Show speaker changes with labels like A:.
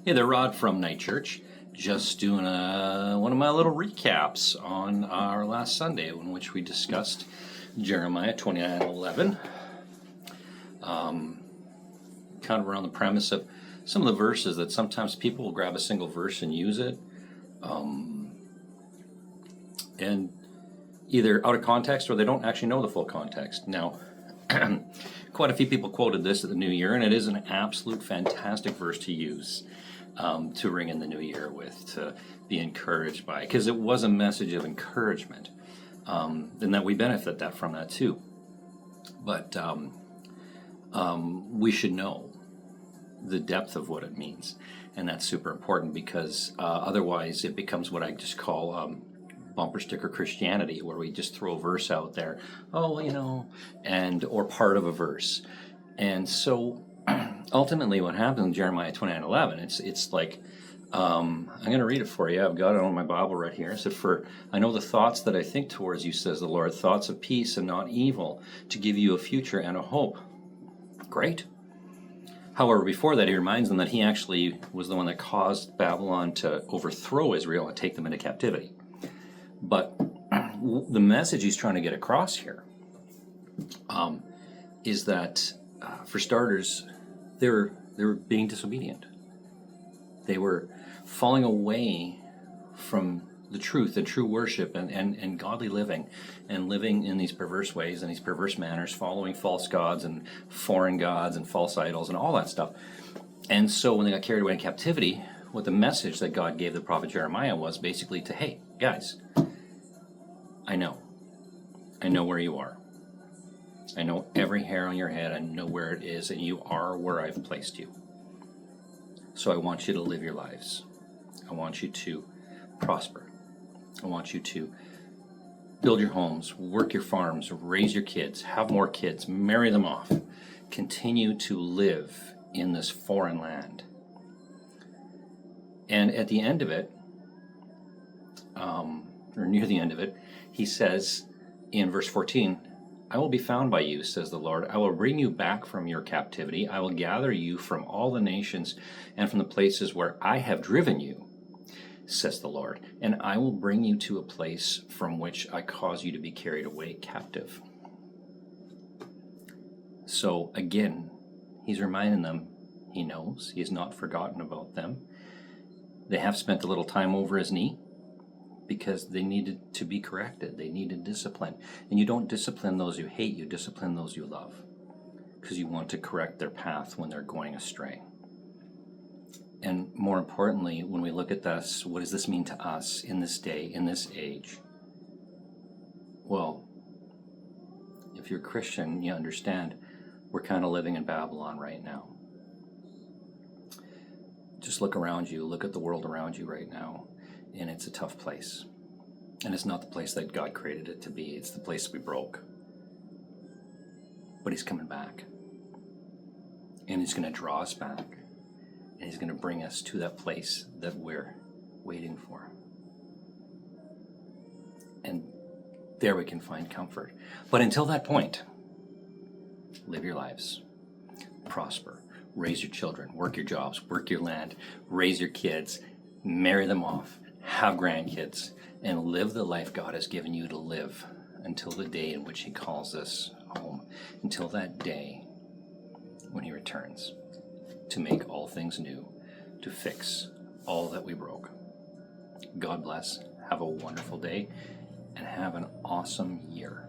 A: Hey there, Rod from Night Church. Just doing one of my little recaps on our last Sunday in which we discussed Jeremiah 29:11. Kind of around the premise of some of the verses that sometimes people will grab a single verse and use it. And either out of context or they don't actually know the full context. Now, quite a few people quoted this at the New Year, and it is an absolute fantastic verse to use. To ring in the new year with, to be encouraged by, because it was a message of encouragement, and that we benefit from that too. But we should know the depth of what it means, and that's super important because otherwise it becomes what I just call bumper sticker Christianity, where we just throw a verse out there, and or part of a verse, and so. Ultimately, what happens in Jeremiah 29:11, it's like, I'm going to read it for you. I've got it on my Bible right here. It said, "For I know the thoughts that I think towards you, says the Lord, thoughts of peace and not evil, to give you a future and a hope." Great. However, before that, he reminds them that he actually was the one that caused Babylon to overthrow Israel and take them into captivity. But the message he's trying to get across here is that, for starters, they were being disobedient. They were falling away from the truth and true worship and godly living, and living in these perverse ways and these perverse manners, following false gods and foreign gods and false idols and all that stuff. And so when they got carried away in captivity, what the message that God gave the prophet Jeremiah was basically to, hey, guys, I know where you are. I know every hair on your head. I know where it is, and you are where I've placed you. So I want you to live your lives. I want you to prosper. I want you to build your homes, work your farms, raise your kids, have more kids, marry them off. Continue to live in this foreign land. And at the end of it, or near the end of it, he says in verse 14, "I will be found by you, says the Lord. I will bring you back from your captivity. I will gather you from all the nations and from the places where I have driven you, says the Lord. And I will bring you to a place from which I cause you to be carried away captive." So again, he's reminding them he knows. He has not forgotten about them. They have spent a little time over his knee, because they needed to be corrected. They needed discipline. And you don't discipline those you hate, you discipline those you love, because you want to correct their path when they're going astray. And more importantly, when we look at this, what does this mean to us in this day, in this age? Well, if you're a Christian, you understand we're kind of living in Babylon right now. Just look around you, look at the world around you right now. And it's a tough place. And it's not the place that God created it to be. It's the place we broke. But he's coming back. And he's going to draw us back. And he's going to bring us to that place that we're waiting for. And there we can find comfort. But until that point, live your lives. Prosper. Raise your children. Work your jobs. Work your land. Raise your kids. Marry them off. Have grandkids, and live the life God has given you to live until the day in which he calls us home, until that day when he returns to make all things new, to fix all that we broke. God bless, have a wonderful day, and have an awesome year.